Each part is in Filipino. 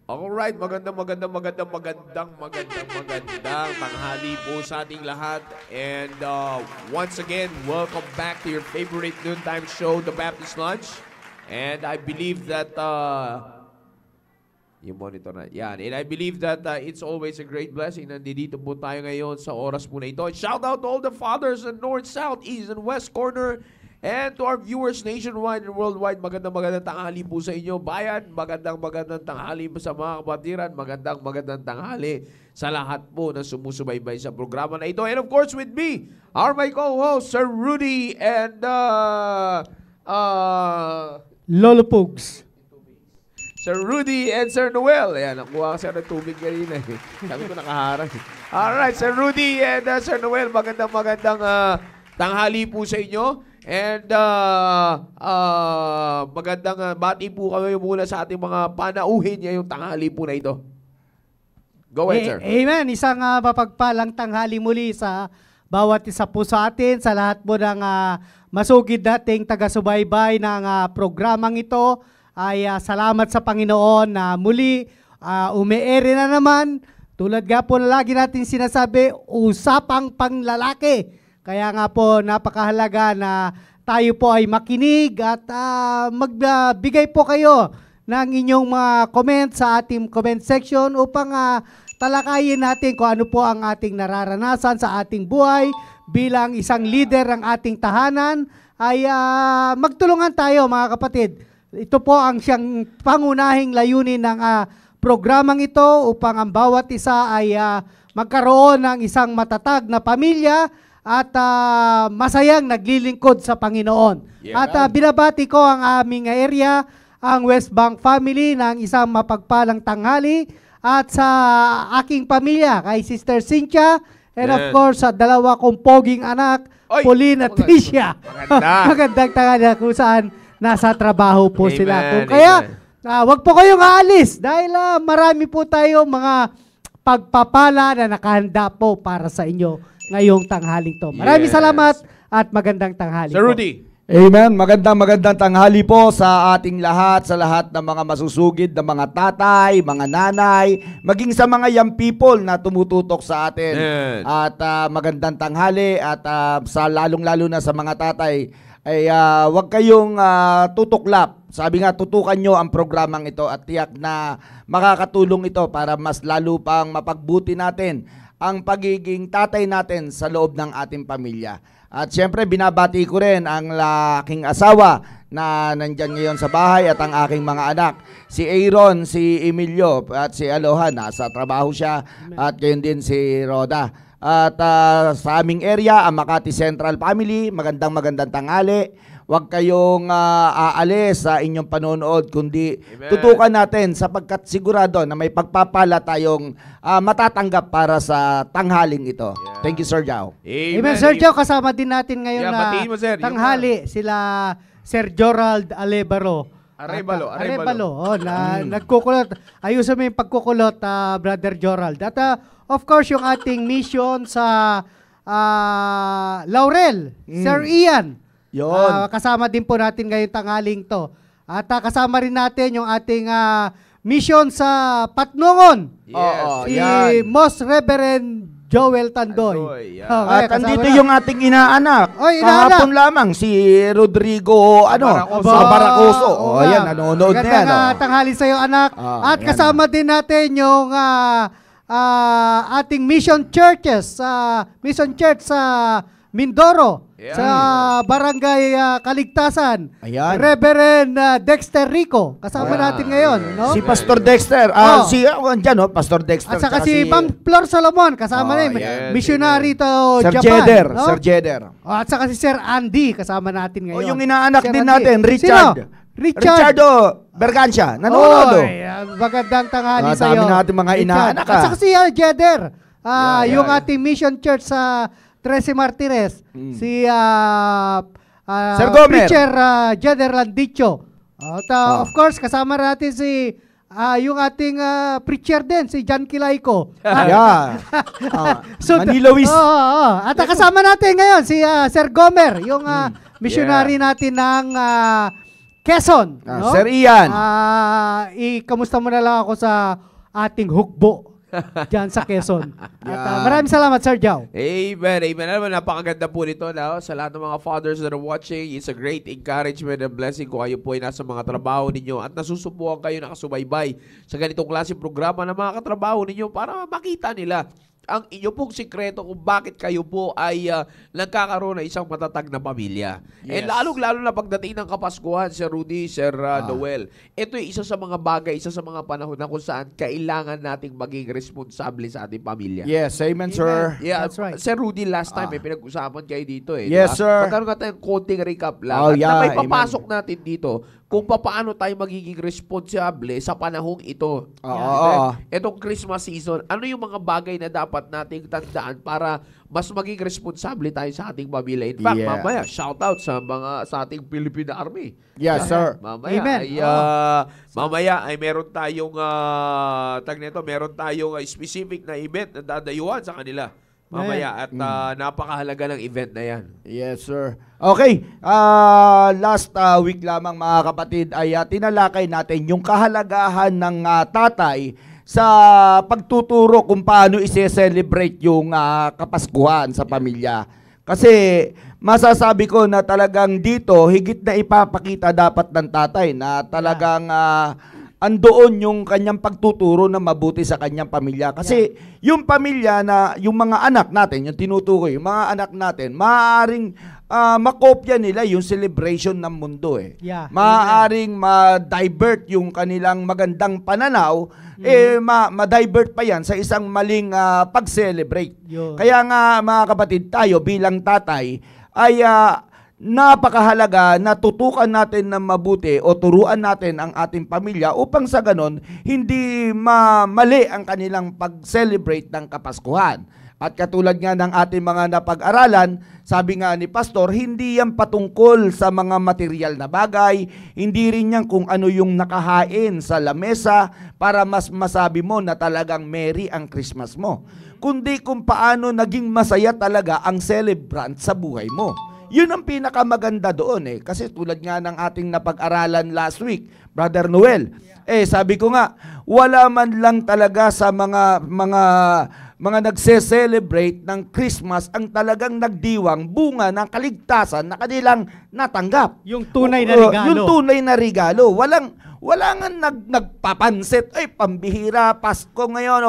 Alright, magandang tanghali po sa ating lahat. And once again, welcome back to your favorite noontime show, The Baptist Lunch. And I believe that, yung monitor na, yan. And I believe that it's always a great blessing. Nandito po tayo ngayon sa oras po na ito. And shout out to all the fathers in North, South, East, and West Corner. And to our viewers nationwide and worldwide, magandang tanghali po sa inyo, bayan. Magandang tanghali po sa mga kapatiran. Magandang tanghali sa lahat po na sumusubaybay sa programa na ito. And of course, with me, are my co-hosts, Sir Rudy and Lolo Pugs. Sir Rudy and Sir Noel. Ayan, nakuha ka ng tubig kanina. Sabi ko nakaharang. Alright, Sir Rudy and Sir Noel, magandang tanghali po sa inyo. And magandang bati po kami muna sa ating mga panauhin ngayong tanghali po na ito. Go ahead, sir. Amen. Isang mapagpalang tanghali muli sa bawat isa po sa atin, sa lahat po ng masugid nating taga-subaybay ng programang ito. Ay salamat sa Panginoon na muli umeere na naman. Tulad nga po na lagi natin sinasabi, usapang panglalaki. Kaya nga po napakahalaga na tayo po ay makinig at magbigay po kayo ng inyong mga comment sa ating comment section upang talakayin natin kung ano po ang ating nararanasan sa ating buhay bilang isang leader ng ating tahanan. Ay magtulungan tayo mga kapatid. Ito po ang siyang pangunahing layunin ng programang ito upang ang bawat isa ay magkaroon ng isang matatag na pamilya at masayang naglilingkod sa Panginoon. Yeah. At binabati ko ang aming area, ang West Bank family ng isang mapagpalang tanghali at sa aking pamilya, kay Sister Cynthia and of course sa dalawa kong poging anak, Pauline at Tricia. Magandang tanghali kung saan nasa trabaho po sila. Kung kaya, wag po kayong aalis dahil marami po tayo mga pagpapala na nakahanda po para sa inyo ngayong tanghaling to. Maraming salamat at magandang tanghali. Sir Rudy. Amen. Magandang tanghali po sa ating lahat, sa lahat ng mga masusugid na mga tatay, mga nanay, maging sa mga young people na tumututok sa atin. Amen. At magandang tanghali at sa lalong-lalo na sa mga tatay, ay wag kayong tutuklap. Sabi nga, tutukan nyo ang programang ito at tiyak na makakatulong ito para mas lalo pang mapagbuti natin ang pagiging tatay natin sa loob ng ating pamilya. At syempre, binabati ko rin ang aking asawa na nandyan ngayon sa bahay at ang aking mga anak. Si Aaron, si Emilio at si Aloha, nasa trabaho siya. At gayon din si Roda. At sa aming area, ang Makati Central Family, magandang tanghali. Huwag kayong aalis sa inyong panonood, kundi tutukan natin sapagkat sigurado na may pagpapala tayong matatanggap para sa tanghaling ito. Yeah. Thank you, Sir Jao. Amen, Sir Joe. Kasama din natin ngayon batiin mo, sir. tanghali sila Sir Gerald Alebaro. Arevalo. Oh, nagkukulot. Ayusin mo yung pagkukulot, Brother Gerald. At of course, yung ating mission sa Laurel, Sir Ian. Yon. Kasama din po natin ngayong tanghaling to. At kasama rin natin yung ating mission sa Patnungon. Yes. Si Most Reverend Joel Tandoy. At andito yung ating inaanak. Kahapon lamang si Rodrigo Baracoso. Ayan, nanonood na yan. Tanghali sa iyo, anak. At kasama din natin yung ating mission churches, mission church sa Mindoro. Yeah. Sa Barangay Kaligtasan. Ayan. Reverend Dexter Rico. Kasama natin ngayon. No? Si Pastor Dexter. Pastor Dexter. At saka si Ma'am Flor Solomon. Kasama rin. Yes, missionary to Sir Japan. Jeder. No? Sir Jeder. At saka si Sir Andy. Kasama natin ngayon. Yung inaanak Sir din Andy. natin, Richard. Sino? Richardo Bergancia. Nanonood. Magandang tanghali sa iyo. Dami natin mga inaanak. At saka si Jeder. Yung yeah. ating mission church sa Trece Martires, si Sir Gomer. Preacher Jeder Landicho. Of course, kasama natin si yung ating preacher din, si John Kilaiko. Manilawis. At kasama natin ngayon si Sir Gomer, yung missionary natin ng Quezon. No? Sir Ian. Kamusta mo na lang ako sa ating hukbo dyan sa Quezon. At maraming salamat, Sir Jow. Amen, amen. Alam mo, napakaganda po nito na sa lahat ng mga fathers that are watching. It's a great encouragement and blessing kung kayo po ay nasa mga trabaho ninyo at nasusubukan kayo nakasubaybay sa ganitong klaseng programa ng mga katrabaho ninyo para makita nila ang inyo pong sikreto kung bakit kayo po ay nagkakaroon ng isang matatag na pamilya. Yes. And lalong-lalo na pagdating ng Kapaskuhan, Sir Rudy, Sir Noel, ito ay isa sa mga bagay, isa sa mga panahon na kung saan kailangan nating maging responsable sa ating pamilya. Yes, amen, sir. Yeah, That's right. Sir Rudy, last time may pinag-usapan kayo dito eh. Yes, diba? sir. Magkaroon ka tayong konting recap lang. Oh, At yeah, na may amen. papasok natin dito kung paano tayo magiging responsable sa panahong ito. Oo. Itong Christmas season, ano yung mga bagay na dapat nating tandaan para mas maging responsable tayo sa ating pamilya. In fact, Yeah. mamaya, shout out sa ating Philippine Army. Yes, sir. Mamaya Amen. ay mamaya ay meron tayong meron tayong specific na event na dadayuhan sa kanila. Mamaya at napakahalaga ng event na yan. Yes, sir. Okay, last week lamang mga kapatid ay tinalakay natin yung kahalagahan ng tatay sa pagtuturo kung paano ise-celebrate yung Kapaskuhan sa pamilya. Kasi masasabi ko na talagang dito higit na ipapakita dapat ng tatay na talagang andoon yung kanyang pagtuturo na mabuti sa kanyang pamilya. Kasi yung pamilya na, yung mga anak natin, yung tinutukoy, yung mga anak natin, maaaring makopya nila yung celebration ng mundo eh. Yeah. Maaaring ma-divert yung kanilang magandang pananaw, ma-divert pa yan sa isang maling pag-celebrate. Yun. Kaya nga mga kapatid, tayo bilang tatay ay napakahalaga na tutukan natin ng mabuti o turuan natin ang ating pamilya upang sa ganon hindi mali ang kanilang pag-celebrate ng Kapaskuhan. At katulad nga ng ating mga napag-aralan, sabi nga ni Pastor, hindi yan patungkol sa mga material na bagay, hindi rin yan kung ano yung nakahain sa lamesa para mas masabi mo na talagang merry ang Christmas mo, kundi kung paano naging masaya talaga ang celebrant sa buhay mo. Yun ang pinakamaganda doon eh. Kasi tulad nga ng ating napag-aralan last week, Brother Noel, sabi ko nga, wala man lang talaga sa mga nagse-celebrate ng Christmas ang talagang nagdiwang bunga ng kaligtasan na kanilang natanggap. Yung tunay na regalo. Yung tunay na regalo. Wala nga nagpapansit, ay pambihira, Pasko ngayon,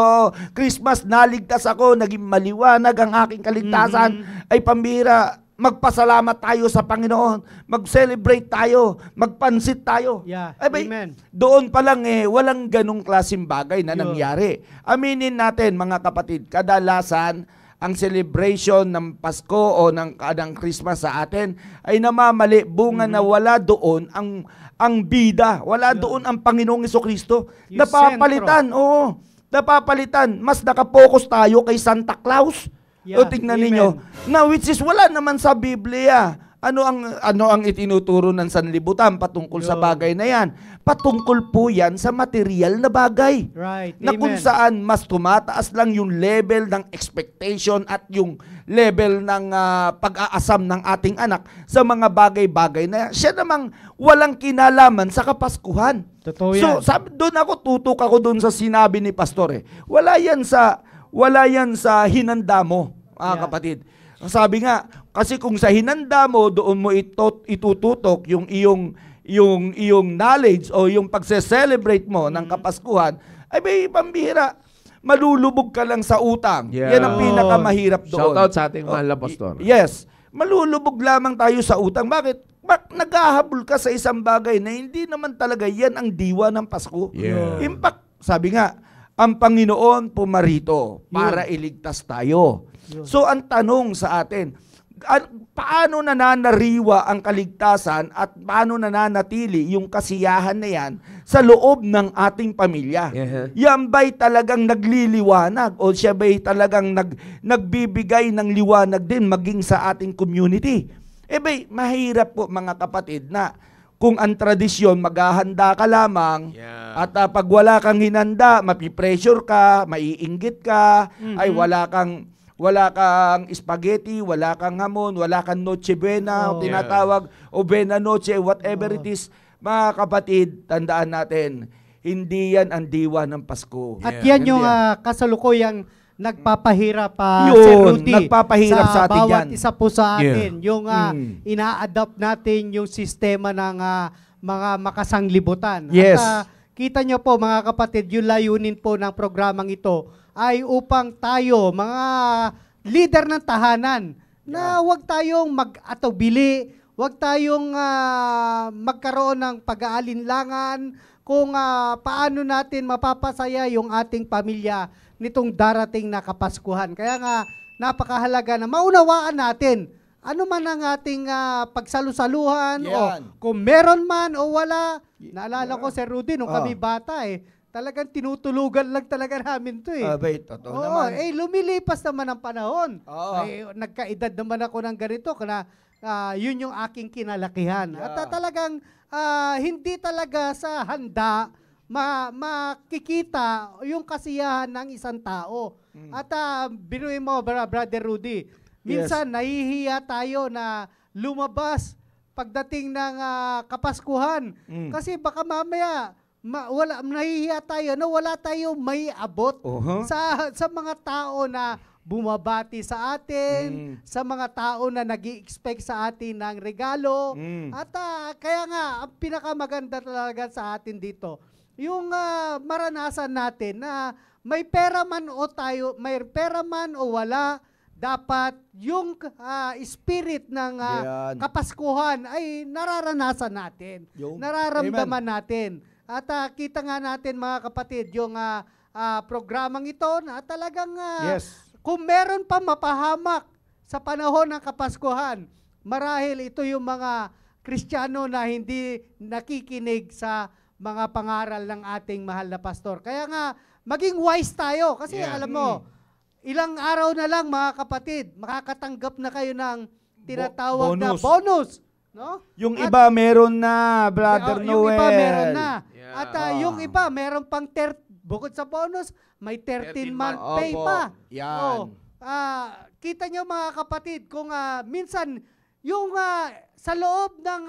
Christmas, naligtas ako, naging maliwanag ang aking kaligtasan, ay pambihira, magpasalamat tayo sa Panginoon, mag-celebrate tayo, magpansit tayo. Yeah. Amen. Doon pa lang walang ganong klaseng bagay na nangyari. Aminin natin mga kapatid, kadalasan ang celebration ng Pasko o ng Christmas sa atin ay namamali bunga na wala doon ang bida, wala doon ang Panginoong Jesucristo. Napapalitan, napapalitan. Mas nakapokus tayo kay Santa Claus. Yeah, o tingnan amen. ninyo, na which is wala naman sa Biblia. Ano ang itinuturo ng sanlibutan patungkol sa bagay na yan? Patungkol po yan sa material na bagay. Right. Na kung saan mas tumataas lang yung level ng expectation at yung level ng pag-aasam ng ating anak sa mga bagay-bagay na siya namang walang kinalaman sa Kapaskuhan. Totoo So, yan. doon tutok ako doon sa sinabi ni Pastor Wala yan sa hinanda mo, kapatid. Sabi nga, kasi kung sa hinanda mo, doon mo itututok yung iyong knowledge o yung pagse-celebrate mo ng Kapaskuhan, ay may pambihira. Malulubog ka lang sa utang. Yeah. Yan ang pinakamahirap doon. Shout out sa ating mahal na pastor. Yes. Malulubog lamang tayo sa utang. Bakit? Naghahabol ka sa isang bagay na hindi naman talaga yan ang diwa ng Pasko. Yeah. In fact, sabi nga, ang Panginoon pumarito para iligtas tayo. So ang tanong sa atin, paano nananariwa ang kaligtasan at paano nananatili yung kasiyahan na yan sa loob ng ating pamilya? Yan ba'y talagang nagliliwanag o siya ba'y talagang nagbibigay ng liwanag din maging sa ating community? Ba'y mahirap po mga kapatid na kung ang tradisyon, maghahanda ka lamang, at pag wala kang hinanda, mapipressure ka, maiinggit ka, ay wala kang spaghetti, wala kang hamon, wala kang noche buena, o tinatawag, o buena noche, whatever it is, Mga kapatid, tandaan natin, hindi yan ang diwa ng Pasko. At Yeah. yan yung Hindi kasalukuyang nagpapahirap Yun, Sir Rudy, nagpapahirap sa atin bawat yan. isa po sa atin. Yung ina-adapt natin yung sistema ng mga makasanglibutan. Yes. At kita nyo po mga kapatid, yung layunin po ng programang ito ay upang tayo, mga leader ng tahanan, na huwag tayong mag-atubili, huwag tayong magkaroon ng pag-aalinlangan kung paano natin mapapasaya yung ating pamilya nitong darating na Kapaskuhan. Kaya nga, napakahalaga na maunawaan natin ano man ang ating pagsalusaluhan o Yan. kung meron man o wala. Naalala ko, Sir Rudy, nung kami bata talagang tinutulugan lang talaga namin to Abay, totoo Oo, naman. lumilipas naman ang panahon. Oo. Nagkaedad naman ako ng ganito, na yun yung aking kinalakihan. Yeah. At talagang hindi talaga sa handa makikita yung kasiyahan ng isang tao. At biruin mo, Brother Rudy, minsan nahihiya tayo na lumabas pagdating ng Kapaskuhan. Kasi baka mamaya, nahihiya tayo na wala tayo may abot sa mga tao na bumabati sa atin, sa mga tao na nag-i-expect sa atin ng regalo. At kaya nga, ang pinakamaganda talaga sa atin dito, yung maranasan natin na may pera man o tayo, may pera man o wala, dapat yung spirit ng Kapaskuhan ay nararanasan natin. Nararamdaman natin. At kita nga natin mga kapatid, yung programang ito na talagang kung meron pa mapahamak sa panahon ng Kapaskuhan, marahil ito yung mga Kristiyano na hindi nakikinig sa mga pangaral ng ating mahal na pastor. Kaya nga, maging wise tayo. Kasi alam mo, ilang araw na lang mga kapatid, makakatanggap na kayo ng tinatawag na bonus. No? Yung iba meron na, Brother Noel. Yung iba meron na. Yeah. At yung iba, meron pang bukod sa bonus, may 13-month pay Opo. pa. Yan. Kita nyo mga kapatid, kung minsan, yung sa loob ng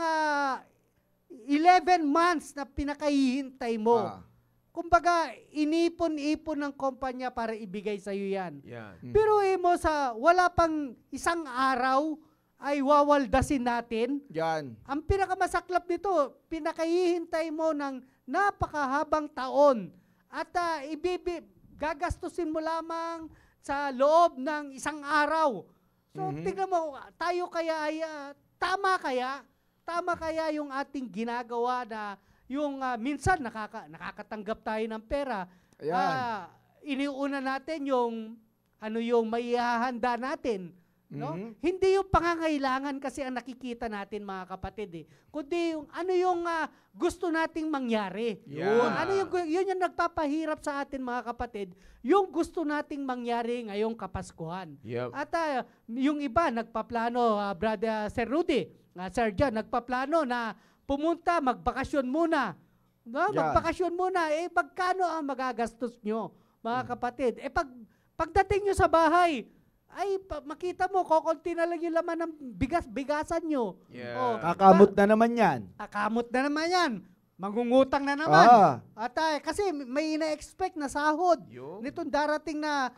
11 months na pinakahihintay mo, kumbaga, inipon-ipon ng kumpanya para ibigay sa'yo yan. Pero mo wala pang isang araw, ay wawaldasin natin. Yan. Ang pinakamasaklap nito, pinakahihintay mo ng napakahabang taon at gagastusin mo lamang sa loob ng isang araw. So, tingnan mo, tayo kaya ay tama kaya yung ating ginagawa na yung minsan nakakatanggap tayo ng pera. Iniuna natin yung maihahanda natin. No? Hindi yung pangangailangan kasi ang nakikita natin mga kapatid kundi yung yung gusto nating mangyari. Yun yung nagpapahirap sa atin mga kapatid, yung gusto nating mangyari ngayong Kapaskuhan. At yung iba nagpaplano, Brother Sir Rudy, Sir John, nagpaplano na pumunta, magbakasyon muna. No? Magbakasyon muna, magkano ang magagastos nyo mga kapatid? Pagdating nyo sa bahay, ay makita mo, kokonti na lang yung laman ng bigasan nyo. Kakamot na naman yan. Kakamot na naman yan. Mangungutang na naman. At kasi may ina-expect na sahod. Nitong darating na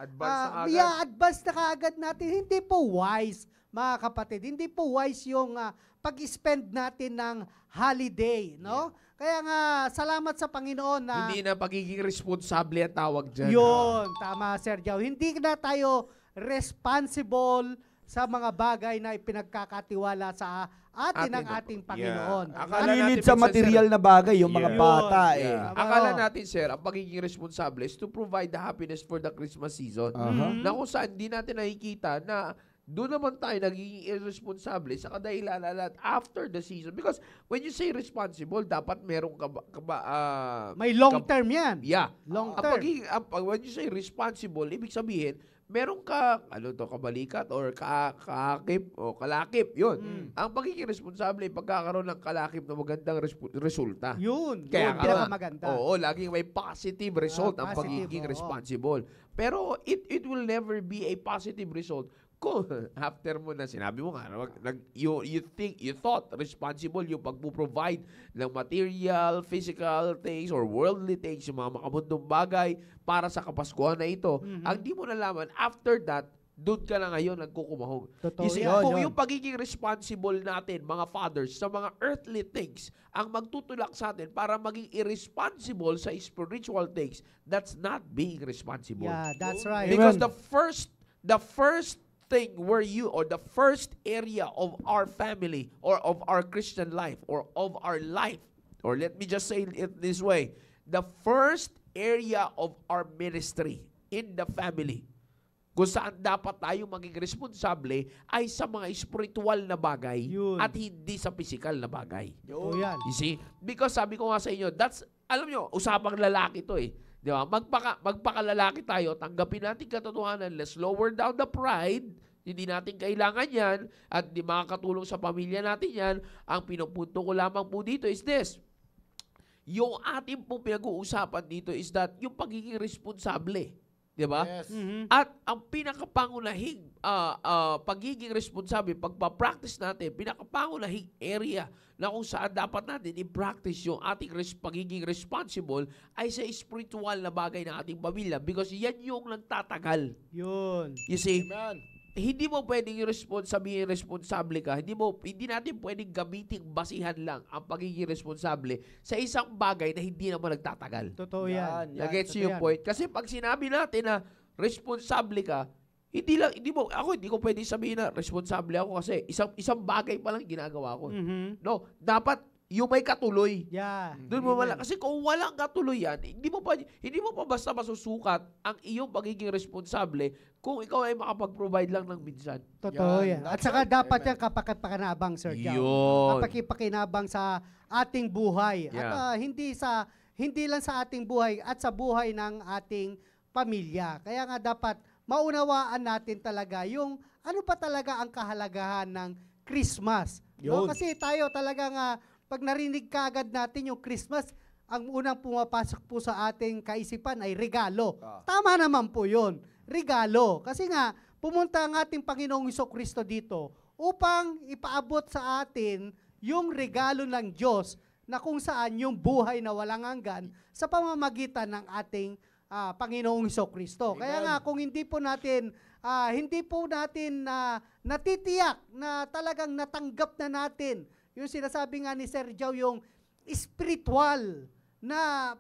advance na kaagad natin. Hindi po wise, mga kapatid. Hindi po wise yung pag-spend natin ng holiday. No? Kaya nga, salamat sa Panginoon na hindi na pagiging responsable ang tawag dyan. yun, tama Sir Jow. Hindi na tayo responsible sa mga bagay na ipinagkakatiwala sa atin ng ating Panginoon. Mahilig sa material na bagay yung mga bata Akala natin, sir, ang pagiging responsable is to provide the happiness for the Christmas season. Na kung saan hindi natin nakikita na doon naman tayo nagiging irresponsible sa kadahilanan after the season. Because when you say responsible, dapat merong may long term yan. Yeah. Long term. When you say responsible, ibig sabihin, meron ka, kabalikat or kakip o kalakip. Yun. Ang pagiging responsable, pagkakaroon ng kalakip na magandang resulta. Yun. Kaya pinakamaganda. Oo, laging may positive result ang positive, pagiging responsible. Pero it will never be a positive result Kung after mo na sinabi mo nga, you thought responsible yung pagpo-provide ng material, physical things, or worldly things, yung mga makamundong bagay para sa Kapaskuhan na ito. Ang di mo nalaman, after that, doon ka na ngayon nagkukumahog. Totoo You see, yan. kung Yun. yung pagiging responsible natin, mga fathers, sa mga earthly things, ang magtutulak sa atin para maging irresponsible sa spiritual things, that's not being responsible. Yeah, that's right. Because Amen. the first thing where you, or the first area of our family, or of our Christian life, or of our life, or let me just say it this way, the first area of our ministry in the family, kung saan dapat tayo maging responsable, ay sa mga spiritual na bagay Yun. at hindi sa physical na bagay. Totoo yan. You see? Because sabi ko nga sa inyo, alam nyo, usapang lalaki to eh. Di ba? Magpakalalaki tayo, tanggapin natin katotohanan, let's lower down the pride, hindi natin kailangan yan, at di makakatulong sa pamilya natin yan. Ang pinupunto ko lamang po dito is this, yung ating pong pinag-uusapan dito is that yung pagiging responsable. Di ba? Yes. At ang pinakapangunahing pagiging responsable, pagpa-practice natin, pinakapangunahing area na kung saan dapat natin i-practice yung ating pagiging responsible ay sa spiritual na bagay ng ating pamilya because yan yung nagtatagal. Yun. You see, Amen. hindi mo pwedeng sabihin responsable ka. Hindi natin pwedeng gamitin basihan lang ang pagiging responsable sa isang bagay na hindi naman nagtatagal. Totoo yan. Nagets totoo yung yan. point? Kasi pag sinabi natin na responsable ka, hindi ko pwede sabihin na responsable ako kasi isang bagay pa lang ginagawa ko. Mhm. No, dapat yung may katuloy. Yeah. Doon mo Amen. kasi kung walang katuloyan, hindi mo pa basta masusukat ang iyong pagiging responsable kung ikaw ay makapag-provide lang ng minsan. Totoo Yan, yan. At that's saka right. dapat Amen. yan kapag-pakinabang, Sir Jao. Yun. Kapag-pakinabang sa ating buhay. Yeah. At hindi lang sa ating buhay at sa buhay ng ating pamilya. Kaya nga dapat maunawaan natin talaga yung ano pa talaga ang kahalagahan ng Christmas. No? Yun. Kasi tayo talaga nga pag narinig kaagad natin yung Christmas, ang unang pumapasok po sa ating kaisipan ay regalo. Ah. Tama naman po yun. Regalo. Kasi nga, pumunta ang ating Panginoong Hesukristo dito upang ipaabot sa atin yung regalo ng Diyos na kung saan yung buhay na walang hanggan sa pamamagitan ng ating Panginoong Hesukristo. Kaya nga, kung hindi po natin natitiyak na talagang natanggap na natin yung sinasabi nga ni Sir Jao, yung spiritual na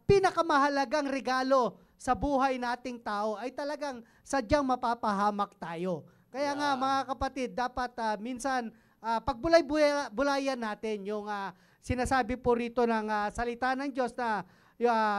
pinakamahalagang regalo sa buhay nating tao ay talagang sadyang mapapahamak tayo. Kaya nga mga kapatid, dapat minsan pagbulay-bulayan natin yung sinasabi po rito ng salita ng Diyos na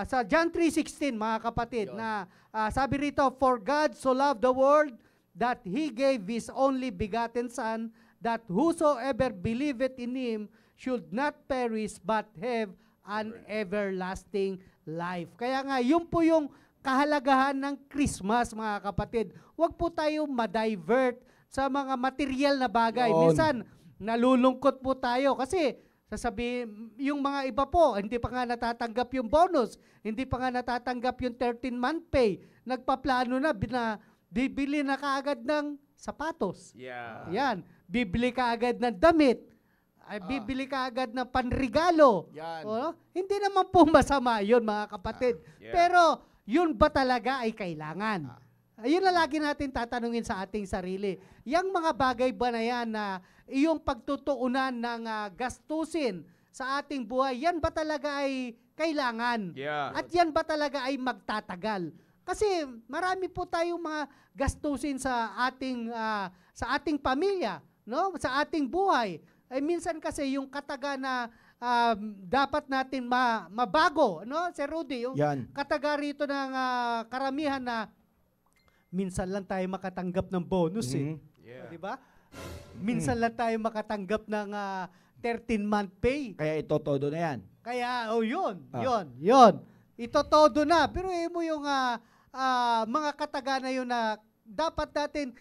sa John 3:16 mga kapatid na sabi rito, "For God so loved the world that He gave His only begotten Son, that whosoever believeth in Him should not perish but have an everlasting life." Kaya nga, yun po yung kahalagahan ng Christmas, mga kapatid. Huwag po tayo ma-divert sa mga material na bagay. Yun. Minsan, nalulungkot po tayo kasi sasabihin, yung mga iba po, hindi pa nga natatanggap yung bonus, hindi pa nga natatanggap yung 13-month pay, nagpaplano na, bibili na kaagad ng sapatos. Yeah. Yan. Bibili ka agad ng damit. Ay, bibili ka agad ng panregalo. Yan. Hindi naman po masama yun, mga kapatid. Yeah. Pero, yun ba talaga ay kailangan? Ayun na lagi natin tatanungin sa ating sarili. Yang mga bagay ba na yan na iyong pagtutuunan ng gastusin sa ating buhay, yan ba talaga ay kailangan? Yeah. At yan ba talaga ay magtatagal? Kasi marami po tayong mga gastusin sa ating pamilya, no? Sa ating buhay. Ay minsan kasi yung kataga na dapat natin mabago, no? Sir Rudy, yung Yan. kataga rito ng karamihan na minsan lang tayo makatanggap ng bonus eh. Yeah. Di ba? Minsan lang tayo makatanggap ng 13-month pay. Kaya ito todo na yan. Kaya, yun. Ah. Ito todo na. Pero mo yung mga kataga na yun na dapat natin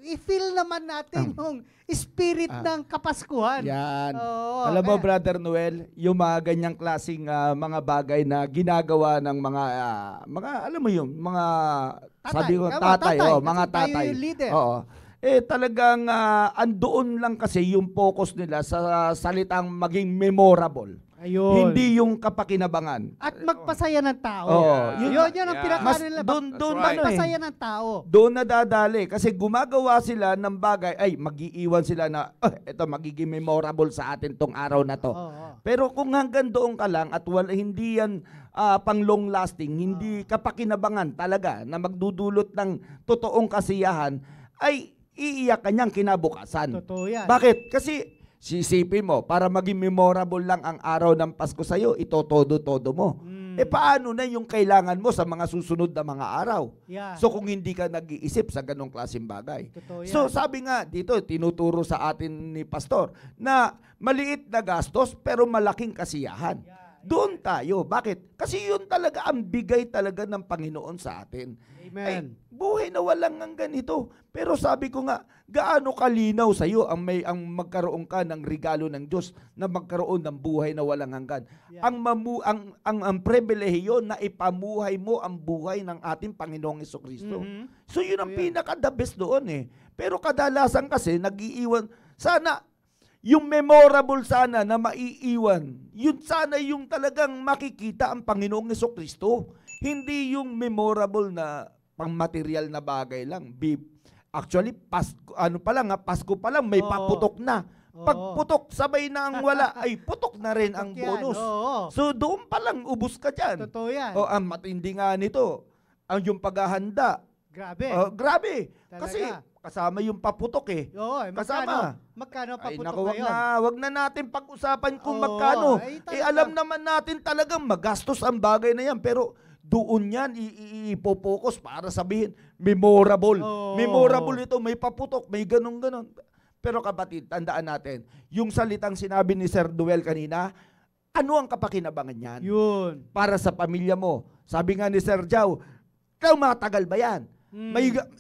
i-feel naman natin yung spirit ng Kapaskuhan. Yan. Oo, Alam mo, kaya- Brother Noel, yung mga ganyang klaseng mga bagay na ginagawa ng mga alam mo yung mga Tatay, sabi ko tama, tatay, tatay. mga Kasi tayo tatay. yung leader. Oo. Talagang andoon lang kasi yung focus nila sa salitang maging memorable. Ayun. Hindi yung kapakinabangan. At magpasaya ng tao. Oo, yun ang yeah. pinaka nila. Doon That's right. Magpasaya ng tao. Doon nadadali kasi gumagawa sila ng bagay ay mag-iiwan sila na ito magiging memorable sa atin tong araw na to. Oo. Pero kung hanggang doon ka lang at hindi yan pang long lasting, hindi kapakinabangan talaga na magdudulot ng totoong kasiyahan, ay iiyak ka niyang kinabukasan. Totoo yan. Bakit? Kasi sisipin mo, para maging memorable lang ang araw ng Pasko sa'yo, ito todo-todo mo. Paano na yung kailangan mo sa mga susunod na mga araw? Yeah. So kung hindi ka nag-iisip sa ganong klaseng bagay. Totoo yan. So sabi nga dito, tinuturo sa atin ni Pastor na maliit na gastos pero malaking kasiyahan. Doon tayo. Bakit? Kasi yun talaga ang bigay talaga ng Panginoon sa atin. Amen. Ay, buhay na walang ang ganito. Pero sabi ko nga, gaano kalinaw sa iyo ang magkaroon ka ng regalo ng Diyos na magkaroon ng buhay na walang hanggan. Yeah. Ang pribilehiyo na ipamuhay mo ang buhay ng ating Panginoong Hesukristo. So yun ang pinaka-the best doon eh. Pero kadalasan kasi nag-iiwan. Sana yung memorable sana na maiiwan, yun sana yung talagang makikita ang Panginoong Hesukristo. Hindi yung memorable na pang-material na bagay lang. Actually, Pasko pa lang may Oo. paputok na. Pag putok, sabay na ang wala, ay putok na rin ang Yan, bonus. oo. So doon pa lang, ubus ka dyan. Totoo yan. O, ang matindi nga nito, ang yung paghahanda. Grabe. Grabe. Talaga. Kasi kasama yung paputok eh. Oo, Kasama. Magkano Ay, paputok naku, ngayon? wag na natin pag-usapan kung Oo, magkano. ay, talaga. Alam naman natin talagang magastos ang bagay na yan. Pero doon yan ipopokus para sabihin, memorable. Oo. Memorable ito, may paputok, may ganun-ganon. Pero kapatid, tandaan natin, yung salitang sinabi ni Sir Duel kanina, ano ang kapakinabangan yan? Yun. Para sa pamilya mo. Sabi nga ni Sir Jao, matagal ba yan?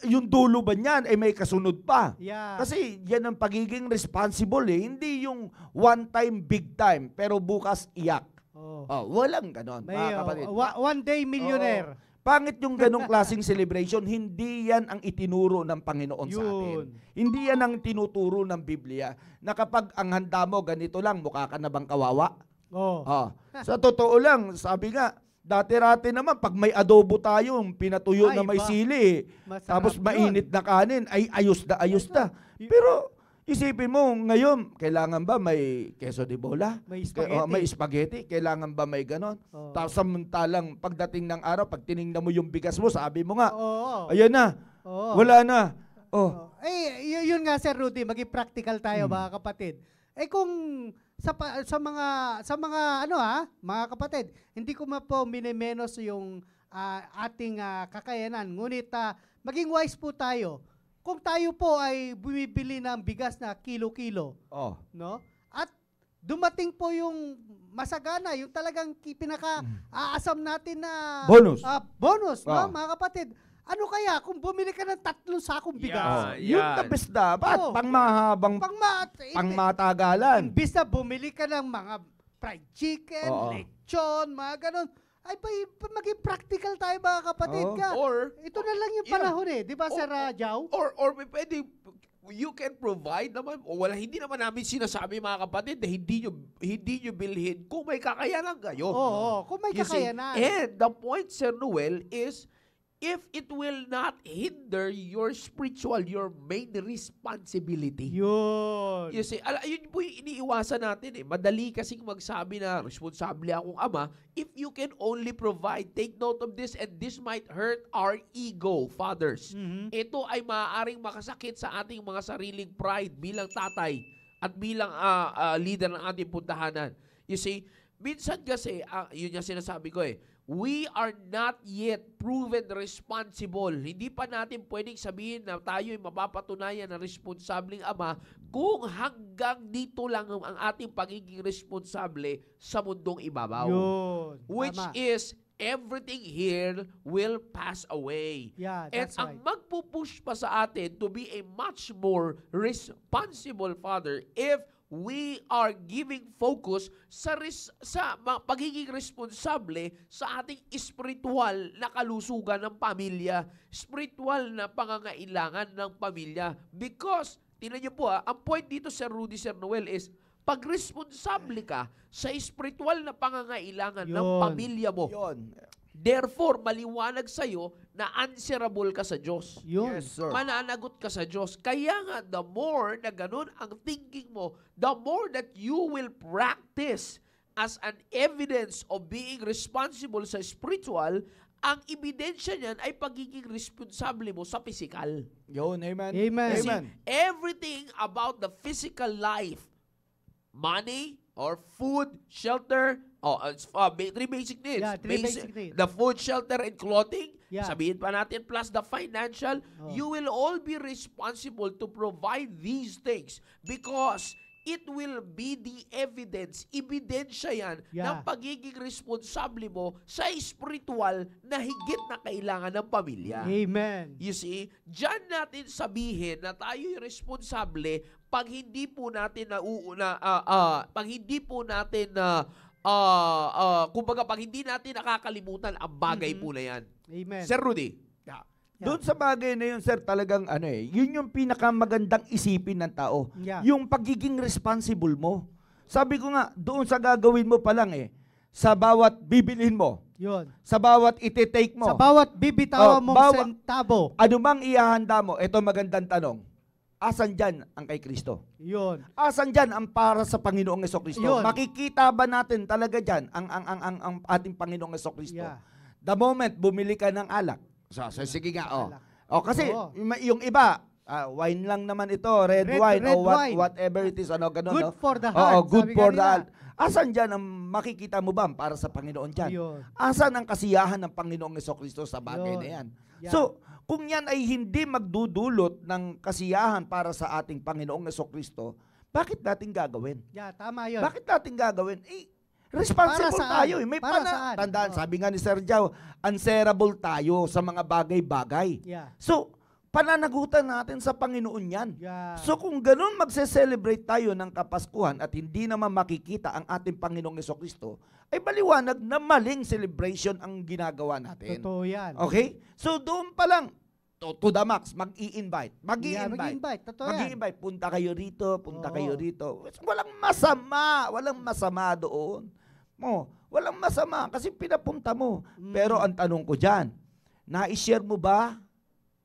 Yung dulo ba niyan ay may kasunod pa? Yeah. Kasi yan ang pagiging responsible eh. Hindi yung one time, big time, pero bukas iyak. Oh. Walang ganon, May mga kapatid. one day millionaire. Oo. Pangit yung ganong klaseng celebration, hindi yan ang itinuro ng Panginoon sa atin. Yun. Hindi yan ang tinuturo ng Biblia, na kapag ang handa mo ganito lang, mukha ka na bang kawawa? Oh. Sa totoo lang, sabi nga, dati-rati naman, pag may adobo tayo, pinatuyo Ay, na may ba? sili, Masarap tapos yun. mainit na kanin, ay ayos na. Pero, isipin mo, ngayon, kailangan ba may queso de bola? May spaghetti. May spaghetti. Kailangan ba may ganon? Oo. Tapos samantalang pagdating ng araw, pag tinignan mo yung bigas mo, sabi mo nga, Oo. ayan na, Oo. wala na. Oh, Yun nga Sir Rudy, maging practical tayo mga kapatid. Kung sa mga mga kapatid, hindi ko po minimenos yung ating kakayanan. Ngunit maging wise po tayo. Kung tayo po ay bumibili ng bigas na kilo-kilo, no? At dumating po yung masagana, yung talagang pinaka-aasam natin na bonus, no, mga kapatid. Ano kaya kung bumili ka ng 3 sakong bigas? yun the best dapat. Oo. Pangmahabang, pangmatagalan. Imbis na bumili ka ng mga fried chicken, Oo. lechon, mga ganon, ay maging practical tayo mga kapatid Oo. ka. Or, Ito na lang yung panahon di ba Sir Jao? or pwede, you can provide naman, hindi naman namin sinasabi mga kapatid na hindi nyo bilhin kung may kakayanan kayo. Oo, kung may You see, kakayanan. and the point, Sir Noel, is if it will not hinder your main responsibility. Yun. You see, yun po yung iniiwasan natin eh. Madali kasing magsabi na responsable akong ama if you can only provide. Take note of this, and this might hurt our ego, fathers. Ito ay maaaring makasakit sa ating mga sariling pride bilang tatay at bilang leader ng ating puntahanan. You see, minsan kasi, yun yung sinasabi ko we are not yet proven responsible. Hindi pa natin pwedeng sabihin na tayo ay mapapatunayan na responsableng ama kung hanggang dito lang ang ating pagiging responsable sa mundong ibabaw. Yun. Which Tama. is everything here will pass away. Yeah, And that's ang right. magpupush pa sa atin to be a much more responsible father if we are giving focus sa pagiging responsable sa ating espiritual na kalusugan ng pamilya, espiritual na pangangailangan ng pamilya. Because, tingnan niyo po ang point dito, Sir Rudy, Sir Noel, is pag responsable ka sa espiritual na pangangailangan ng Yun. pamilya mo, Yun. therefore, maliwanag sa'yo na answerable ka sa Diyos. Yun. Yes, sir. Mananagot ka sa Diyos. Kaya nga, the more na ganun ang thinking mo, the more that you will practice as an evidence of being responsible sa spiritual, ang ebidensya niyan ay pagiging responsable mo sa physical. Yun, amen. Amen. Kasi Amen. everything about the physical life, money or food, shelter, three basic needs. Yeah, three basic needs. The food, shelter, and clothing. Yeah. Sabihin pa natin, plus the financial. Oh. You will all be responsible to provide these things because it will be the evidence, ebidensya yan Yeah. ng pagiging responsable mo sa spiritual na higit na kailangan ng pamilya. Amen. You see, diyan natin sabihin na tayo'y responsable pag hindi po natin kumbaga pag hindi natin nakakalimutan ang bagay po na yan. Amen. Sir Rudy. Yeah. Doon sa bagay na yun, sir, talagang yun yung pinakamagandang isipin ng tao. Yeah. Yung pagiging responsible mo. Sabi ko nga, doon sa gagawin mo pa lang sa bawat bibilhin mo, Yun. sa bawat iti-take mo, Sa bawat bibitawan mong sentabo. ano mang ihahanda mo, ito magandang tanong, asan dyan ang kay Kristo? Yun. Asan dyan ang para sa Panginoong Hesukristo? Yun. Makikita ba natin talaga dyan ang ating Panginoong Hesukristo? Yeah. The moment bumili ka ng alak. Sige nga, Alak. kasi Oo. yung iba, wine lang naman ito, red wine, red o wine. whatever it is, ganun, Good no? for the Oo, heart, good sabi for nga the nila. heart. Asan dyan ang makikita mo ba para sa Panginoon dyan? Yun. Asan ang kasiyahan ng Panginoong Hesukristo sa bagay Yun. na yan? Yeah. So, kung yan ay hindi magdudulot ng kasiyahan para sa ating Panginoong Hesukristo, bakit natin gagawin? Yeah, tama yun. Bakit natin gagawin? Responsible Para saan? tayo. May Para saan? Tandaan, Oo. sabi nga ni Sir Jao, answerable tayo sa mga bagay-bagay. Yeah. So, pananagutan natin sa Panginoon yan. Yeah. So kung ganun magse-celebrate tayo ng Kapaskuhan at hindi naman makikita ang ating Panginoong Hesukristo, ay maliwanag na maling celebration ang ginagawa natin. Totoo yan. Okay? So doon pa lang, to the max, mag-i-invite. Yeah, mag-i-invite. Totoo yan. Mag-i-invite. Punta kayo rito, punta Oo. kayo rito. Walang masama doon. Walang masama kasi pinapunta mo. Pero ang tanong ko dyan, na-share mo ba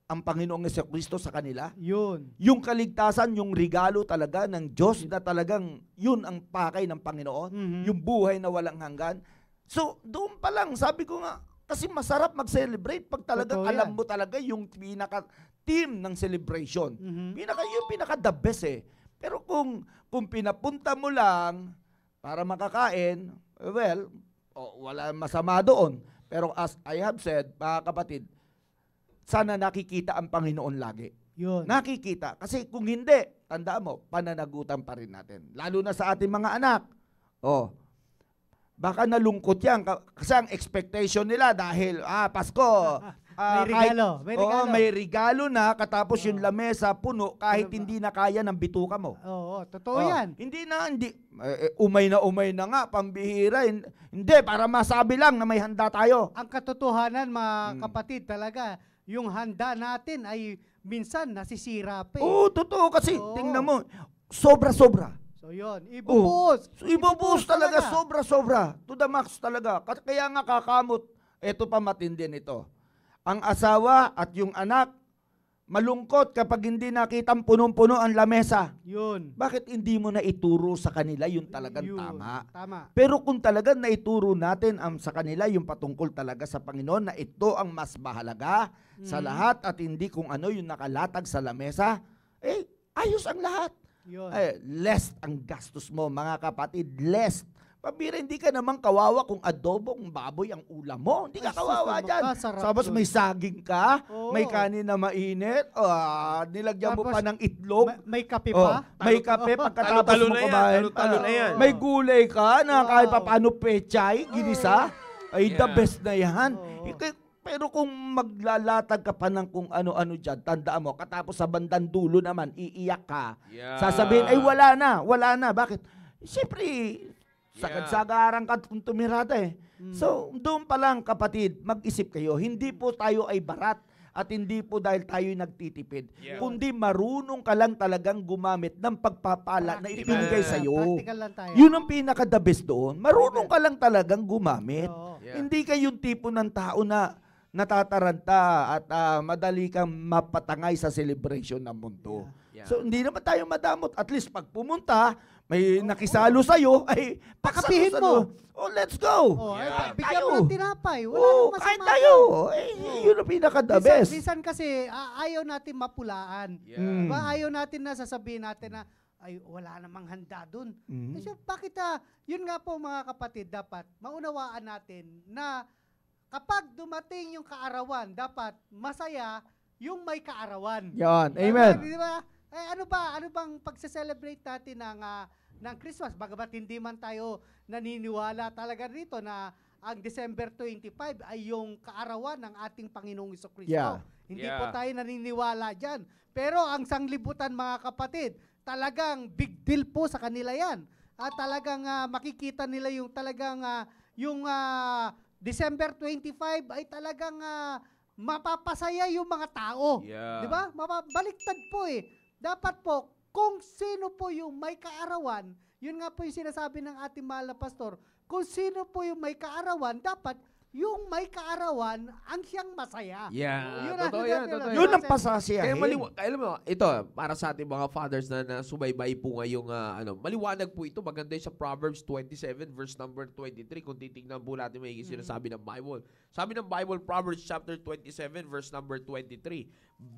ang Panginoong Hesukristo sa kanila? Yun. Yung kaligtasan, yung regalo talaga ng Diyos na talagang yun ang pakay ng Panginoon, Mhm. yung buhay na walang hanggan. So, doon pa lang, sabi ko nga, kasi masarap mag-celebrate pag talagang Totoo alam yan. mo talaga yung pinaka-team ng celebration. Mhm. Yung pinaka-the best Pero kung pinapunta mo lang para makakain, well, wala masama doon. Pero as I have said, mga kapatid, sana nakikita ang Panginoon lagi. Yun. Nakikita. Kasi kung hindi, tandaan mo, pananagutan pa rin natin. Lalo na sa ating mga anak. Baka nalungkot yan. Kasi ang expectation nila dahil, Pasko. May regalo, may regalo. May regalo na, katapos yung lamesa puno kahit hindi na kaya ng bituka mo. Oo, totoo yan. Hindi. Umay na nga, pambihira. Hindi, para masabi lang na may handa tayo. Ang katotohanan, mga kapatid, talaga, yung handa natin ay minsan nasisira pa. Oo, totoo kasi. Oo. Tingnan mo, sobra-sobra. So yun, ibubuhos. So, ibubuhos talaga, sobra-sobra. To the max talaga. Kaya nga kakamot, ito pa matindi nito. Ang asawa at yung anak, malungkot kapag hindi nakitang punong-puno ang lamesa. Yun. Bakit hindi mo na ituro sa kanila yung talagang Yun. tama? Tama. Pero kung talagang naituro natin sa kanila yung patungkol talaga sa Panginoon na ito ang mas mahalaga sa lahat at hindi kung ano yung nakalatag sa lamesa, ayos ang lahat. Yun. Less ang gastos mo, mga kapatid, less. Pabira, hindi ka naman kawawa kung adobong baboy ang ulam mo. Hindi ka Ay, kawawa sus, dyan. makasarap Tapos yun. may saging ka, Oo. may kanin na mainit, nilagyan mo Tapos, pa ng itlog. May kape Oh, pa? may kape pagkatapos Talo-talo mo na yan, kumain. talo-talo na yan. May gulay ka na Wow. kahit pa paano pechay, ginisa. ay the best na yan. Oo. Pero kung maglalatag ka pa ng kung ano-ano dyan, tandaan mo, katapos sa bandang dulo naman, iiyak ka. Yeah. Sasabihin, ay wala na. Bakit? Siyempre, sagad-sagaran ka kung tumirada eh. So, doon pa lang kapatid, mag-isip kayo, hindi po tayo ay barat at hindi po dahil tayo nagtitipid, Yeah. kundi marunong ka lang talagang gumamit ng pagpapala na ibinigay Amen. sa iyo. Practical lang tayo. Yun ang pinaka-the best doon. Marunong ka lang talagang gumamit. Oo. Yeah. Hindi ka yung tipo ng tao na natataranta at madali kang mapatangay sa celebration ng mundo. Yeah. So, hindi naman tayo madamot. At least, pag pumunta, may nakisalo sa'yo, ay Pakapihin paksalo-salo. mo. Oh, let's go. Oh, Yeah. bigyan mo Tayo. ng tinapay. Wala Oh, namang kain masama. tayo. Yun ang pinaka-the best. Minsan kasi ayaw natin mapulaan. Yeah. Diba? Ayaw natin na sasabihin natin na ay wala namang handa dun. Kasi bakit yun nga po mga kapatid, dapat maunawaan natin na kapag dumating yung kaarawan, dapat masaya yung may kaarawan. Yan. Amen. Di ba? Ano bang pagse-celebrate natin ng Christmas? Bagamat hindi man tayo naniniwala talaga rito na ang December 25 ay yung kaarawan ng ating Panginoong Jesucristo. Yeah. Hindi Yeah. po tayo naniniwala dyan. Pero ang sanglibutan mga kapatid, talagang big deal po sa kanila yan. At talagang makikita nila yung talagang yung December 25 ay talagang mapapasaya yung mga tao. Yeah. Di ba? Baliktad po eh. Dapat po, kung sino po yung may kaarawan, yun nga po yung sinasabi ng ating mahal na pastor, kung sino po yung may kaarawan, dapat yung may kaarawan ang siyang masaya. Yeah. Yun Totoo yan. Totoo Yun ang yan. pasasiyahin. Kaya alam mo, ito, para sa ating mga fathers na subaybay po ngayong, maliwanag po ito, maganda yung sa Proverbs 27, verse number 23, kung titignan po natin may sinasabi ng Bible. Sabi ng Bible, Proverbs chapter 27, verse number 23,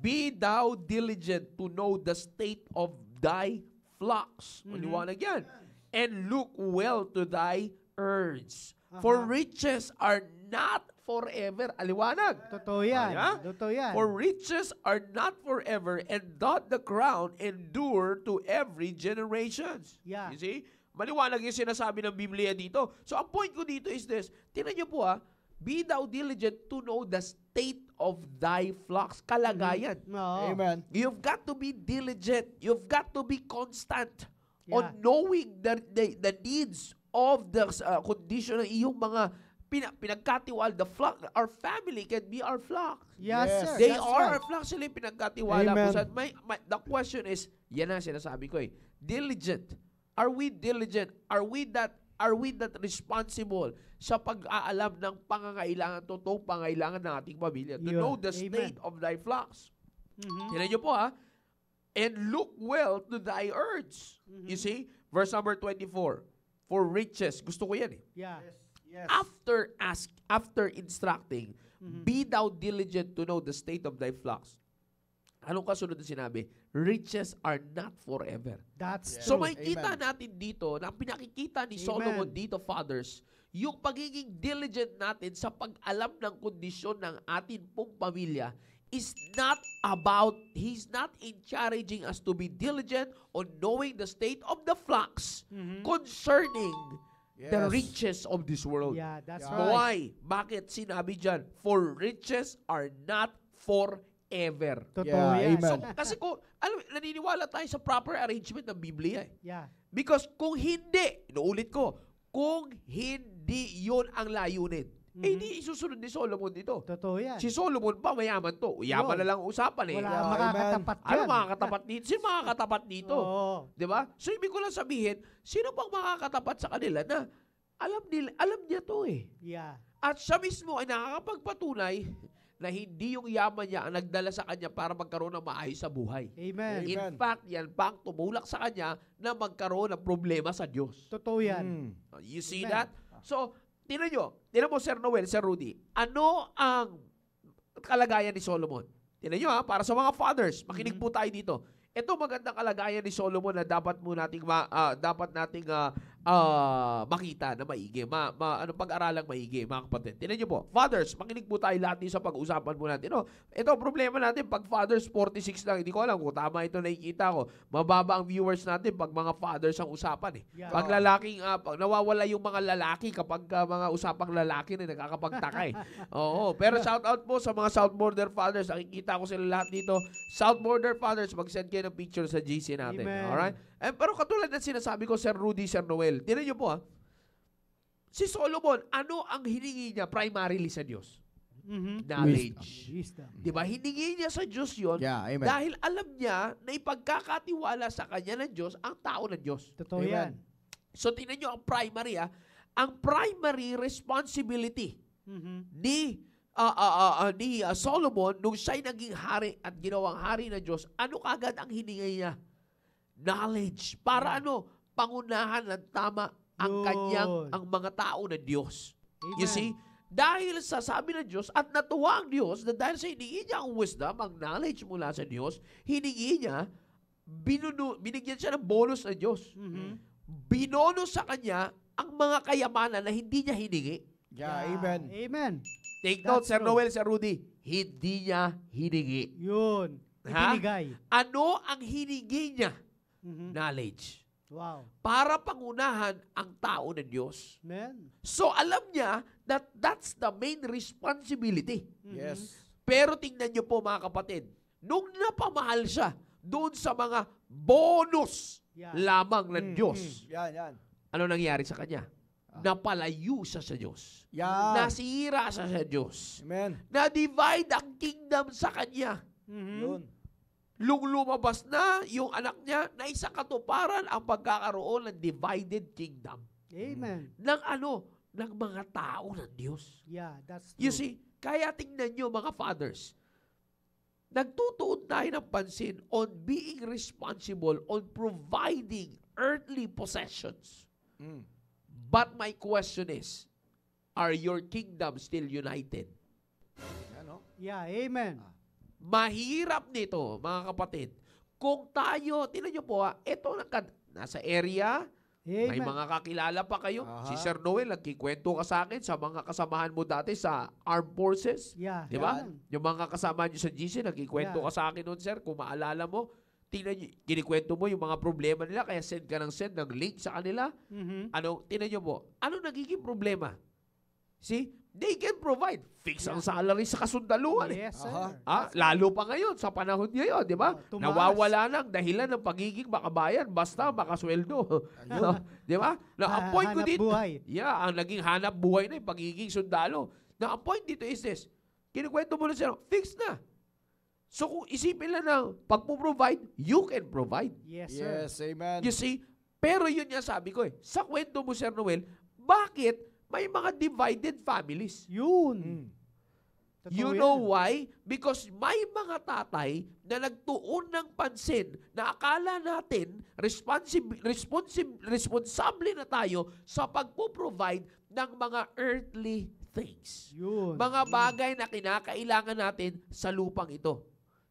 Be thou diligent to know the state of thy flocks. Maliwanag yan. And look well to thy herds. For riches are not forever. Aliwanag. Totoo yan. Yeah? Totoo yan. For riches are not forever, and doth the crown endure to every generations. Yeah. You see? Maliwanag yung sinasabi ng Biblia dito. So, ang point ko dito is this. Tingnan niyo po be thou diligent to know the state of thy flocks. Kalagayan. Oo. Amen. You've got to be diligent. You've got to be constant Yeah. on knowing the needs of the condition ng iyong mga pinagkatiwala. The flock, our family can be our flock. Yes, Yes. sir. They That's are right. our flock. Sila yung pinagkatiwala Amen. ko. The question is, yan ang sinasabi ko eh. Diligent. Are we diligent? Are we that responsible sa pag-aalam ng pangangailangan, totoong pangangailangan ng ating pamilya? To Yun. know the Amen. state of thy flocks. Mhm. Tignan niyo po And look well to thy herds. You see? Verse number 24. For riches. Gusto ko yan eh. Yeah. Yes. After instructing, be thou diligent to know the state of thy flocks. Anong kasunod na sinabi? Riches are not forever. That's So true. may kita natin dito, na pinakikita ni Solomon dito, fathers, yung pagiging diligent natin sa pag-alam ng kondisyon ng atin pong pamilya is not about, he's not encouraging us to be diligent on knowing the state of the flocks concerning the Yes. riches of this world. Yeah, that's Yeah. right. Why? Bakit sinabi dyan? For riches are not forever. Totoo Yeah, yan. amen. So, kasi kung, naniniwala tayo sa proper arrangement ng Biblia eh. Yeah. Because kung hindi, inuulit ko, kung hindi yun ang layunin, hindi isusunod ni Solomon dito. Totoo yan. Si Solomon pa, mayaman to. Yaman Yun. na lang usapan eh. Wala Yeah, makakatapat Ano yan. makakatapat dito? Sino makakatapat dito? Oo. Di ba? So, ibig ko lang sabihin, sino pang makakatapat sa kanila na alam niya to eh. Yeah. At siya mismo ay nakakapagpatunay na hindi yung yaman niya ang nagdala sa kanya para magkaroon ng maayos sa buhay. Amen. Amen. In fact, yan pa ang tumulak sa kanya na magkaroon ng problema sa Diyos. Totoo yan. You see Amen. that? So, tinan mo, Sir Noel, Sir Rudy, ano ang kalagayan ni Solomon? Tinan nyo para sa mga fathers, makinig po tayo dito. Ito magandang kalagayan ni Solomon na dapat nating makita na maigi, pag-aralang maigi, mga kapatid. Tingnan niyo po, fathers, makinig po tayo lahat sa pag-usapan po natin. Ito, problema natin, pag fathers 46 lang, hindi ko alam kung tama ito nakikita ko. Mababa ang viewers natin pag mga fathers ang usapan. Yeah. Pag lalaking, pag nawawala yung mga lalaki kapag mga usapang lalaki na nakakapagtaka. Oo, pero shout out po sa mga South Border fathers. Nakikita ko sila lahat dito. South Border fathers, mag-send kayo ng picture sa GC natin. Amen. Alright? Pero katulad ng sinasabi ko, Sir Rudy, Sir Noel, tingnan niyo po si Solomon, ano ang hiningi niya primarily sa Diyos? Knowledge. Wisdom. Diba? Hiningi niya sa Diyos yon Yeah, amen. dahil alam niya na ipagkakatiwala sa kanya ng Diyos ang tao ng Diyos. Totoo Amen. yan. So, tingnan niyo ang primary, ang primary responsibility ni Solomon nung siya'y naging hari at ginawang hari ng Diyos, ano kagad ang hiningi niya? Knowledge. Para pangunahan ng tama ang ang mga tao ng Diyos. Amen. You see? Dahil sa sabi ng Diyos at natuwa ang Diyos na dahil sa hiningi niya ang wisdom, ang knowledge mula sa Diyos, hiningi niya, binigyan siya ng bonus ng Diyos. Binonus sa kanya ang mga kayamanan na hindi niya hiningi. Yeah, amen. Amen. Take note, That's Sir true. Noel, Sir Rudy, hindi niya hiningi. Yun. Ha? Ibinigay. Ano ang hiningi niya? Knowledge. Wow. Para pangunahan ang tao ng Diyos. Amen. So alam niya that that's the main responsibility. Yes. Pero tingnan niyo po mga kapatid, nung napamahal siya doon sa mga bonus lamang ng Diyos, Yan. ano nangyari sa kanya? Napalayo siya sa Diyos. Yan. Nasira siya sa Diyos. Amen. Na-divide ang kingdom sa kanya. Yun. Lumabas na yung anak niya na isang katuparan ang pagkakaroon ng divided kingdom. Amen. Ng mga tao ng Diyos. Yeah, that's true. You see, kaya tingnan nyo mga fathers, nagtutuon tayo ng pansin on being responsible, on providing earthly possessions. But my question is, are your kingdom still united? Yeah, amen. Mahirap nito, mga kapatid. Kung tayo, tingnan nyo po ito nasa area, Amen. may mga kakilala pa kayo. Aha. Si Sir Noel, nagkikwento ka sa akin sa mga kasamahan mo dati sa armed forces. Yeah. Di ba? yan. Yung mga kasama nyo sa GC, nagkikwento Yeah. ka sa akin noon, sir. Kung maalala mo, tingnan nyo, kinikwento mo yung mga problema nila, kaya send ka ng link sa kanila. Tingnan nyo po, ano nagiging problema? See? They can provide. Fix ang salary sa kasundaluhan. Yes, sir. Lalo pa ngayon, sa panahon ngayon, di ba? Tumaas. Nawawala ng dahilan ng pagiging makabayan basta makasweldo. Di ba? Ang point ko Hanap dito, buhay. ang naging hanap buhay na yung pagiging sundalo. Ang point dito is this, kinikwento mo na siya, fix na. So kung isipin lang ng pagpo-provide, you can provide. Yes, sir. Yes, amen. You see? Pero yun nga sabi ko sa kwento mo, Sir Noel, bakit may mga divided families? Yun. Totoo You yan. know why? Because may mga tatay na nagtuon ng pansin na akala natin responsable na tayo sa pagpo-provide ng mga earthly things. Yun. Mga bagay na kinakailangan natin sa lupang ito.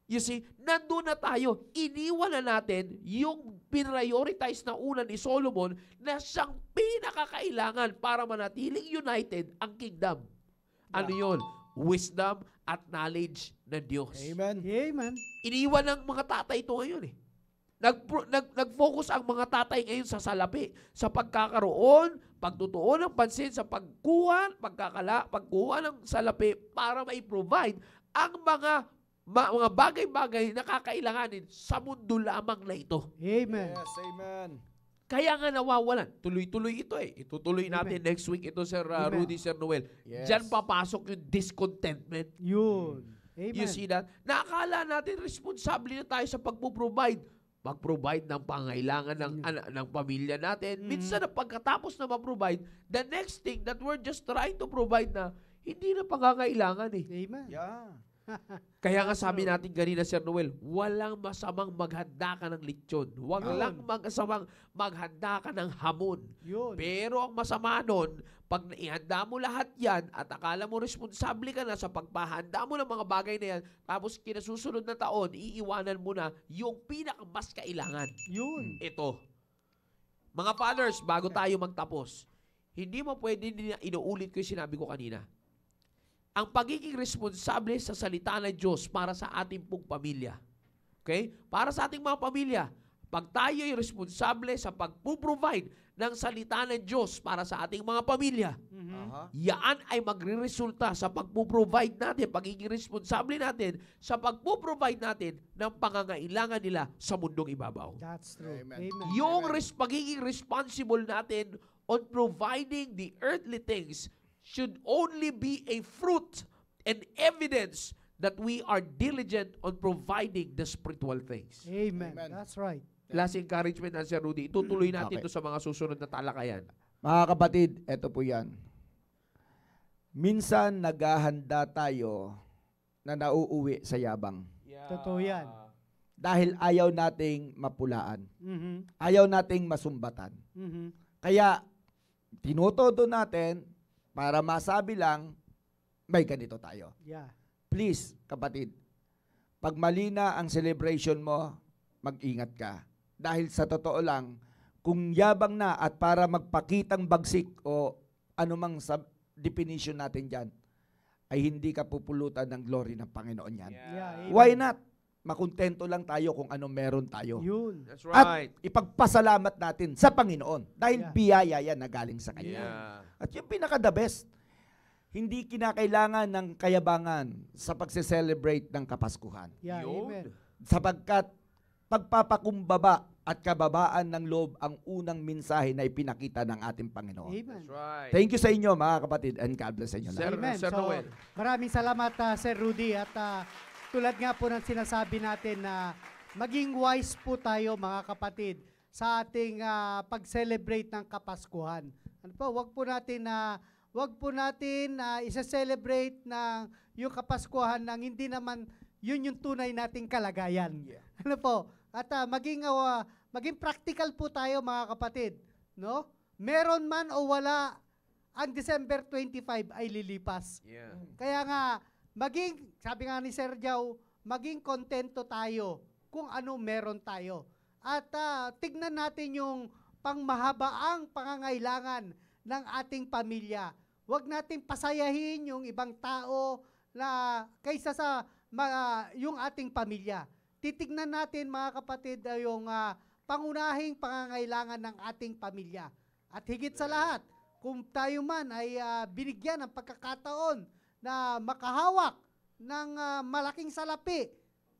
You see, nandun na tayo. Iniwan na natin yung prioritize na una ni Solomon na siyang pinakakailangan para manatiling united ang kingdom. Ano yun? Wisdom at knowledge ng Diyos. Amen. Amen. Iniwan ng mga tatay ito ngayon Nag-focus ang mga tatay ngayon sa salapi, sa pagkakaroon, pagtutuon ng pansin sa pagkuha ng salapi para mai-provide ang mga bagay-bagay na kakailanganin sa mundo lamang na ito. Amen. Yes, amen. Kaya nga nawawalan. Tuloy-tuloy ito Itutuloy natin next week ito, Sir Amen. Rudy, Sir Noel. Yes. Diyan papasok yung discontentment. Yun. Amen. You see that? Nakakala natin responsable na tayo sa pag-provide ng pangailangan ng pamilya natin. Minsan na pagkatapos na ma-provide, the next thing that we're just trying to provide na hindi na pangangailangan Amen. Yeah. Kaya nga sabi natin kanina, Sir Noel, walang masamang maghanda ka ng lechon. Walang masamang maghanda ka ng hamon. Yun. Pero ang masama nun, pag naihanda mo lahat yan at akala mo responsable ka na sa pagpahanda mo ng mga bagay na yan, tapos kinasusunod na taon, iiwanan mo na yung pinakamas kailangan. Yun. Ito, Mga fathers, bago tayo magtapos, hindi mo pwede inuulit ko yung sinabi ko kanina. Ang pagiging responsable sa salita ng Diyos para sa ating pong pamilya. Okay? Para sa ating mga pamilya, pag tayo ay responsable sa pagpo-provide ng salita ng Diyos para sa ating mga pamilya, yaan ay magre-resulta sa pagpo-provide natin, pagiging responsable natin sa pagpo-provide natin ng pangangailangan nila sa mundong ibabaw. That's true. Amen. Amen. Yung pagiging responsible natin on providing the earthly things should only be a fruit and evidence that we are diligent on providing the spiritual things. Amen. Amen. That's right. Last encouragement na Sir Rudy, itutuloy natin Okay. ito sa mga susunod na talakayan. Mga kapatid, eto po yan. Minsan naghahanda tayo na nauuwi sa yabang. Totoo yan. Dahil ayaw nating mapulaan. Mhm. Ayaw nating masumbatan. Mhm. Kaya, tinutodo natin para masabi lang, may ganito tayo. Yeah. Please, kapatid, pag mali na ang celebration mo, mag-ingat ka. Dahil sa totoo lang, kung yabang na at para magpakitang bagsik o anumang definition natin dyan, ay hindi ka pupulutan ng glory ng Panginoon yan. Yeah. Amen. Why not? Makontento lang tayo kung ano meron tayo. Yun. That's At right. ipagpasalamat natin sa Panginoon dahil Yeah. biyaya yan na galing sa Kanya. Yeah. At yung pinaka-the best, hindi kinakailangan ng kayabangan sa pagse-celebrate ng Kapaskuhan. Yeah. Yun. Amen. Sapagkat pagpapakumbaba at kababaan ng loob ang unang mensahe na ipinakita ng ating Panginoon. Amen. That's right. Thank you sa inyo mga kapatid and God bless sa inyo Sir, lahat. Amen. Sir Noel. Maraming salamat Sir Rudy at tulad nga po ng sinasabi natin na maging wise po tayo mga kapatid sa ating pag-celebrate ng Kapaskuhan. Ano po, wag po natin isa-celebrate ng yung Kapaskuhan nang hindi naman yun yung tunay nating kalagayan. Yeah. Ano po? At maging practical po tayo mga kapatid, no? Meron man o wala, ang December 25 ay lilipas. Yeah. Kaya nga, sabi nga ni Sir Jau, maging kontento tayo kung ano meron tayo. At tignan natin yung pangmahabaang pangangailangan ng ating pamilya. Huwag natin pasayahin yung ibang tao na kaysa sa yung ating pamilya. Titignan natin mga kapatid yung pangunahing pangangailangan ng ating pamilya. At higit sa lahat, kung tayo man ay binigyan ng pagkakataon na makahawak ng malaking salapi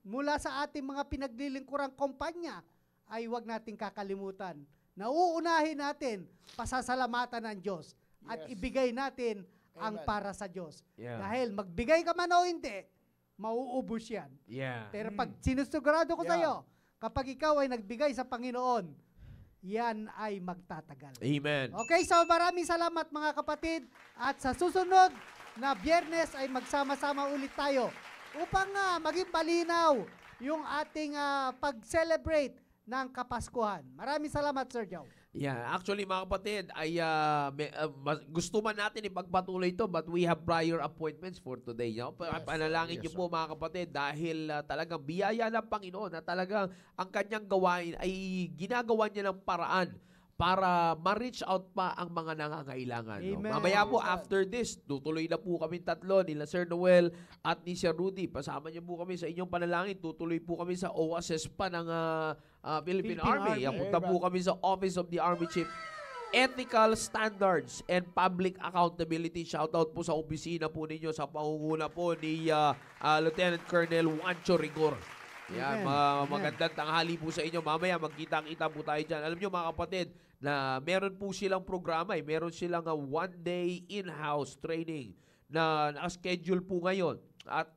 mula sa ating mga pinaglilingkurang kumpanya, ay huwag nating kakalimutan na uunahin natin pasasalamatan ng Diyos at Yes. ibigay natin ang Amen. para sa Diyos. Yeah. Dahil magbigay ka man o hindi, mauubos yan. Yeah. Pero pag sinusugurado ko Yeah. sa'yo, kapag ikaw ay nagbigay sa Panginoon, yan ay magtatagal. Amen. Okay, so maraming salamat mga kapatid. At sa susunod na Biyernes ay magsama-sama ulit tayo upang maging malinaw yung ating pag-celebrate ng Kapaskuhan. Maraming salamat, Sir Joe. Yeah, actually mga kapatid, ay gusto man natin ipagpatuloy ito but we have prior appointments for today. No? Panalangin Yes, niyo po mga kapatid dahil talagang biyaya ng Panginoon na talagang ang kanyang gawain ay ginagawa niya ng paraan para ma-reach out pa ang mga nangangailangan. No? Amen. Mamaya po, after this, tutuloy na po kami tatlo, nila Sir Noel at ni Sir Rudy. Pasama niyo po kami sa inyong panalangin. Tutuloy po kami sa OASES pa ng Philippine Army. Army. Punta po kami sa Office of the Army Chief. Ethical Standards and Public Accountability. Shoutout po sa opisina po ninyo sa pangunguna po ni Lieutenant Colonel Juancho Rigor. Yan, Amen. magandang tanghali po sa inyo. Mamaya magkita-kita po tayo dyan. Alam nyo mga kapatid, na meron po silang programa. Meron silang one-day in-house training na naka-schedule po ngayon. At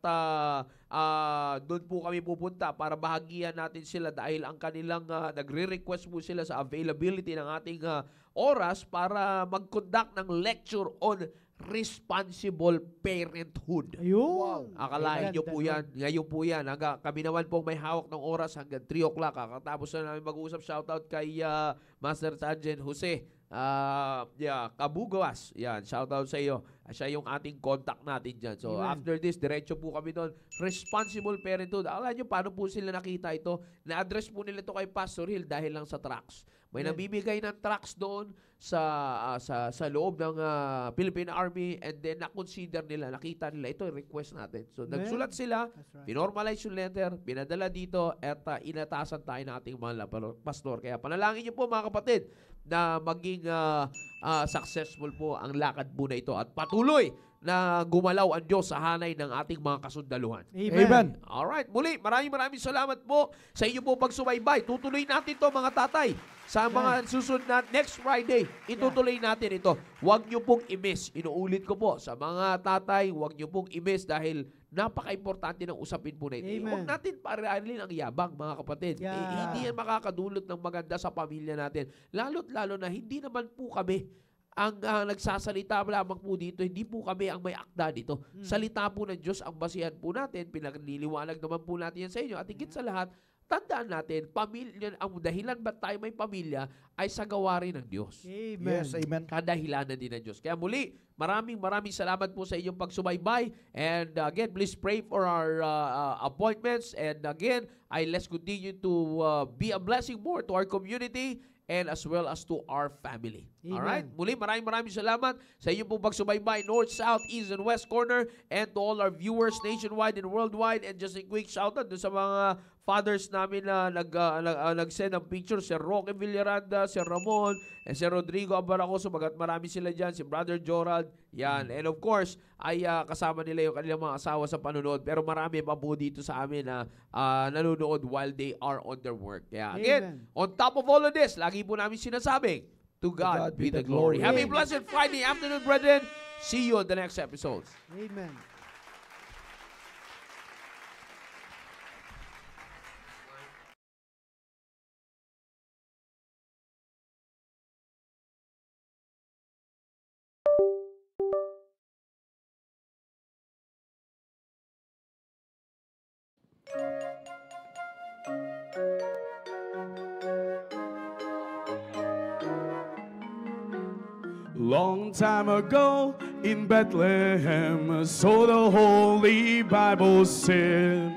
doon po kami pupunta para bahagian natin sila dahil ang kanilang nagre-request po sila sa availability ng ating oras para mag-conduct ng lecture on responsible parenthood. Ayun. Akalain nyo Ganda po nun. yan. Ngayon po yan. Kami naman po may hawak ng oras hanggang 3 o'clock. Kakatapos na namin mag-uusap. Shoutout kay Master Sergeant Jose Kabugawas. Yan, shoutout sa iyo. Siya yung ating contact natin dyan. So, Amen. after this, diretso po kami doon. Responsible parenthood. Akala nyo, paano po sila nakita ito? Na-address po nila ito kay Pastor Hill dahil lang sa tracks. May Amen. nabibigay ng tracts doon sa loob ng Philippine Army, and then na-consider nila, nakita nila, ito yung request natin. So, Amen. nagsulat sila, That's right. pinormalize yung letter, pinadala dito, at inatasan tayo ng ating mahal na pastor. Kaya panalangin niyo po mga kapatid na maging successful po ang lakad po na ito at patuloy na gumalaw ang Diyos sa hanay ng ating mga kasundaluhan. Amen. Alright, muli, maraming salamat po sa inyo po pagsubaybay. Tutuloy natin to mga tatay. Sa mga susunod na next Friday, itutuloy natin ito. Huwag nyo pong i-miss. Inuulit ko po, sa mga tatay, huwag nyo pong i-miss dahil napaka-importante ng usapin po na ito. Amen. Huwag natin parehalin ang yabang, mga kapatid. Yeah. Hindi yan makakadulot ng maganda sa pamilya natin. Lalo't lalo na hindi naman po kami ang nagsasalita lamang po dito, hindi po kami ang may akda dito. Salita po ng Diyos ang basihan po natin, pinagliliwanag naman po natin yan sa inyo. At higit sa lahat, tandaan natin, pamilya, ang dahilan ba't tayo may pamilya ay sa gawarin ng Diyos. Amen. Yes, amen. Kadahilanan din ng Diyos. Kaya muli, maraming salamat po sa inyong pagsubaybay. And again, please pray for our appointments. And again, let's continue to be a blessing more to our community and as well as to our family. Amen. Alright? Muli, maraming salamat sa inyong pong pagsubaybay, North, South, East, and West Corner, and to all our viewers nationwide and worldwide. And just a quick shoutout dun sa mga fathers namin na nag-send ng picture, si Roque Villaranda, si Ramon, and si Rodrigo Abaracoso, magat marami sila dyan, si Brother Jorald, yan. And of course, ay kasama nila yung kanilang mga asawa sa panonood, pero marami pa po dito sa amin na nanonood while they are on their work. Kaya again, Amen. on top of all of this, lagi po namin sinasabing, to God be the glory. Have a Amen. blessed Friday afternoon, brethren. See you on the next episodes. Amen. Long time ago in Bethlehem, so the Holy Bible said,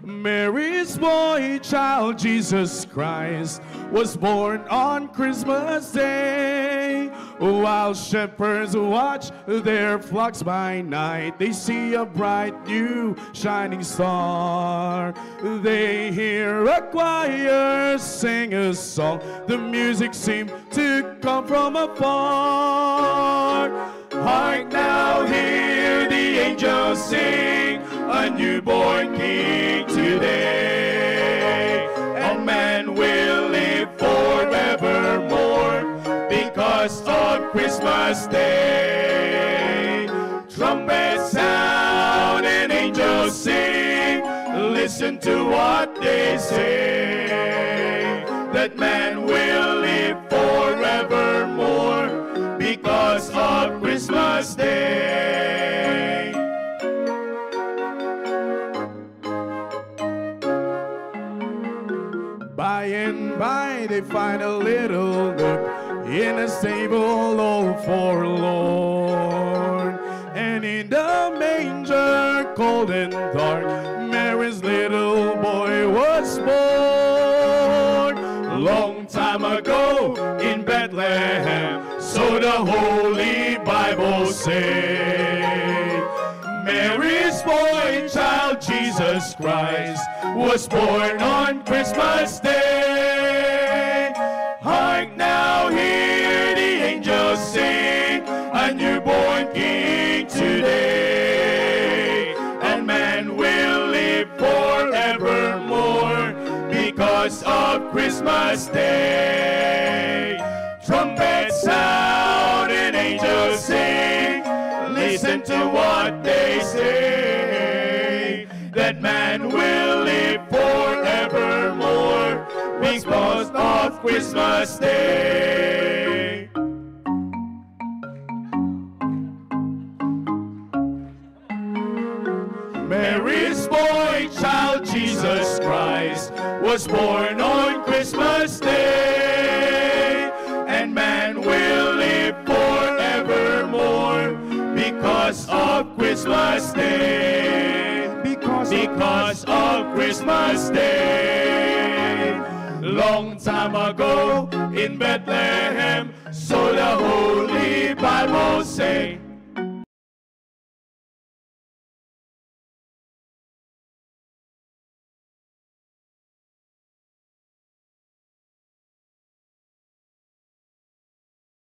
Mary's boy child, Jesus Christ, was born on Christmas Day. While shepherds watch their flocks by night, they see a bright new shining star. They hear a choir sing a song. The music seemed to come from afar. Hark now, hear the angels sing, a newborn king today. And man will live forevermore because of Christmas Day. Trumpets sound and angels sing, listen to what they say, that man will live forevermore because of Christmas Day. By and by they find a little nook in a stable all forlorn, and in the manger cold and dark Mary's little boy was born. Long time ago in Bethlehem, so the Holy Bible say, Mary's boy child Jesus Christ was born on Christmas Day. Hark now, hear the angels sing, a newborn king today. And man will live forevermore because of Christmas Day. Trumpets sound and angels sing, listen to what they say, that man will live forevermore because of Christmas Day. Mary's boy child Jesus Christ was born on Christmas Day, and man will live forevermore because of Christmas Day. Because of Christmas Day. long time ago in Bethlehem, so the Holy Bible say.